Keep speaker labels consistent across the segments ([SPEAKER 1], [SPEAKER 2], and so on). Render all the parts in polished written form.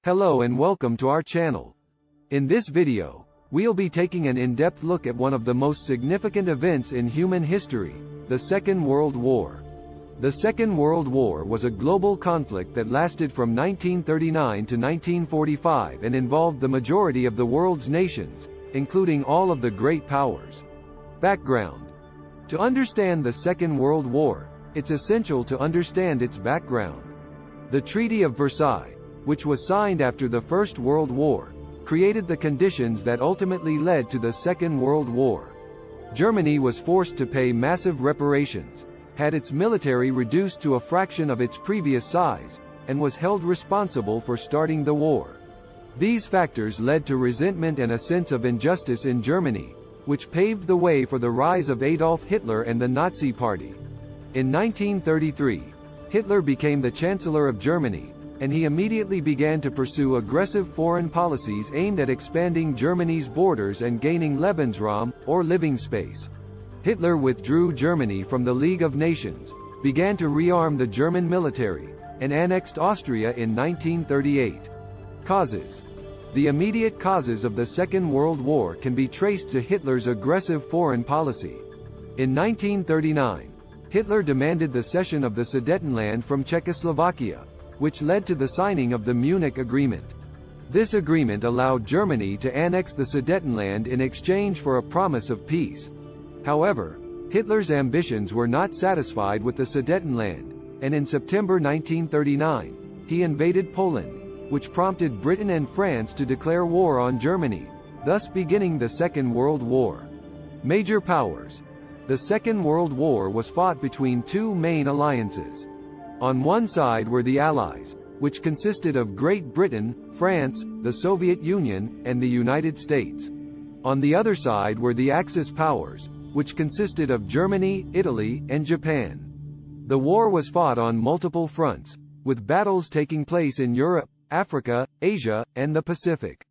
[SPEAKER 1] Hello and welcome to our channel. In this video, we'll be taking an in-depth look at one of the most significant events in human history, the Second World War. The Second World War was a global conflict that lasted from 1939 to 1945 and involved the majority of the world's nations, including all of the great powers. Background. To understand the Second World War, it's essential to understand its background. The Treaty of Versailles, which was signed after the First World War, created the conditions that ultimately led to the Second World War. Germany was forced to pay massive reparations, had its military reduced to a fraction of its previous size, and was held responsible for starting the war. These factors led to resentment and a sense of injustice in Germany, which paved the way for the rise of Adolf Hitler and the Nazi Party. In 1933, Hitler became the Chancellor of Germany, and he immediately began to pursue aggressive foreign policies aimed at expanding Germany's borders and gaining Lebensraum, or living space. Hitler withdrew Germany from the League of Nations, began to rearm the German military, and annexed Austria in 1938. Causes. The immediate causes of the Second World War can be traced to Hitler's aggressive foreign policy. In 1939, Hitler demanded the cession of the Sudetenland from Czechoslovakia, which led to the signing of the Munich Agreement. This agreement allowed Germany to annex the Sudetenland in exchange for a promise of peace. However, Hitler's ambitions were not satisfied with the Sudetenland, and in September 1939, he invaded Poland, which prompted Britain and France to declare war on Germany, thus beginning the Second World War. Major powers. The Second World War was fought between two main alliances. On one side were the Allies, which consisted of Great Britain, France, the Soviet Union, and the United States. On the other side were the Axis powers, which consisted of Germany, Italy, and Japan. The war was fought on multiple fronts, with battles taking place in Europe, Africa, Asia, and the Pacific.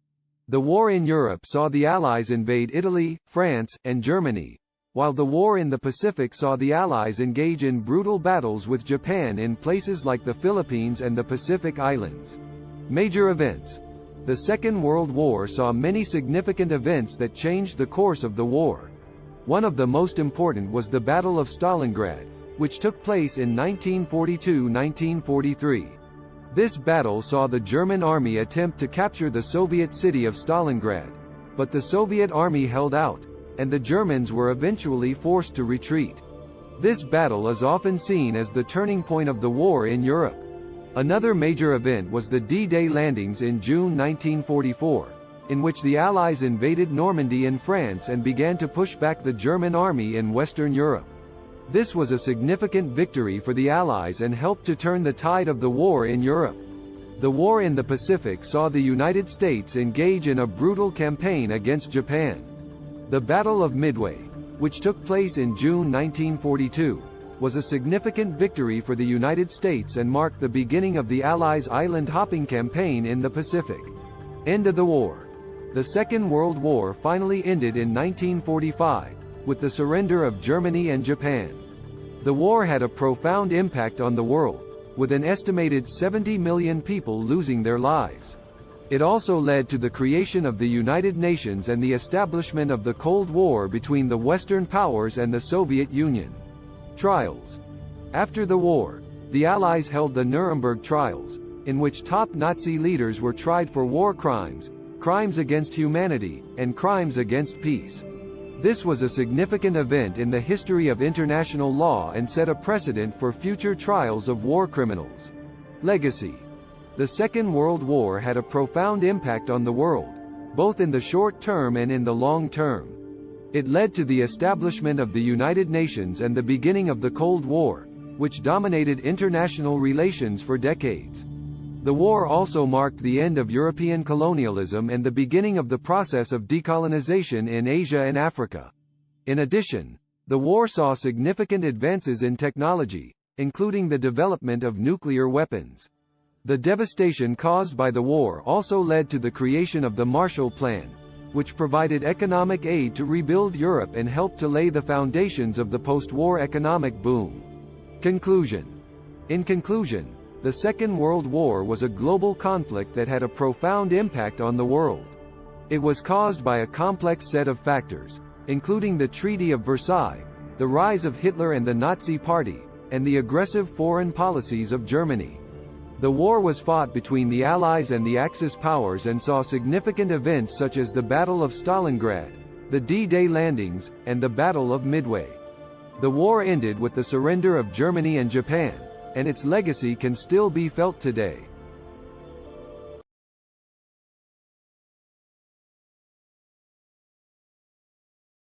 [SPEAKER 1] The war in Europe saw the Allies invade Italy, France, and Germany, while the war in the Pacific saw the Allies engage in brutal battles with Japan in places like the Philippines and the Pacific Islands. Major events. The Second World War saw many significant events that changed the course of the war. One of the most important was the Battle of Stalingrad, which took place in 1942–1943. This battle saw the German army attempt to capture the Soviet city of Stalingrad, but the Soviet army held out, and the Germans were eventually forced to retreat. This battle is often seen as the turning point of the war in Europe. Another major event was the D-Day landings in June 1944, in which the Allies invaded Normandy in France and began to push back the German army in Western Europe. This was a significant victory for the Allies and helped to turn the tide of the war in Europe. The war in the Pacific saw the United States engage in a brutal campaign against Japan. The Battle of Midway, which took place in June 1942, was a significant victory for the United States and marked the beginning of the Allies' island-hopping campaign in the Pacific. End of the war. The Second World War finally ended in 1945, with the surrender of Germany and Japan. The war had a profound impact on the world, with an estimated 70 million people losing their lives. It also led to the creation of the United Nations and the establishment of the Cold War between the Western powers and the Soviet Union. Trials. After the war, the Allies held the Nuremberg trials, in which top Nazi leaders were tried for war crimes, crimes against humanity, and crimes against peace. This was a significant event in the history of international law and set a precedent for future trials of war criminals. Legacy. The Second World War had a profound impact on the world, both in the short term and in the long term. It led to the establishment of the United Nations and the beginning of the Cold War, which dominated international relations for decades. The war also marked the end of European colonialism and the beginning of the process of decolonization in Asia and Africa. In addition, the war saw significant advances in technology, including the development of nuclear weapons. The devastation caused by the war also led to the creation of the Marshall Plan, which provided economic aid to rebuild Europe and helped to lay the foundations of the post-war economic boom. Conclusion. In conclusion, The Second World War was a global conflict that had a profound impact on the world. It was caused by a complex set of factors, including the Treaty of Versailles, the rise of Hitler and the Nazi Party, and the aggressive foreign policies of Germany. The war was fought between the Allies and the Axis powers and saw significant events such as the Battle of Stalingrad, the D-Day landings, and the Battle of Midway. The war ended with the surrender of Germany and Japan, and its legacy can still be felt today.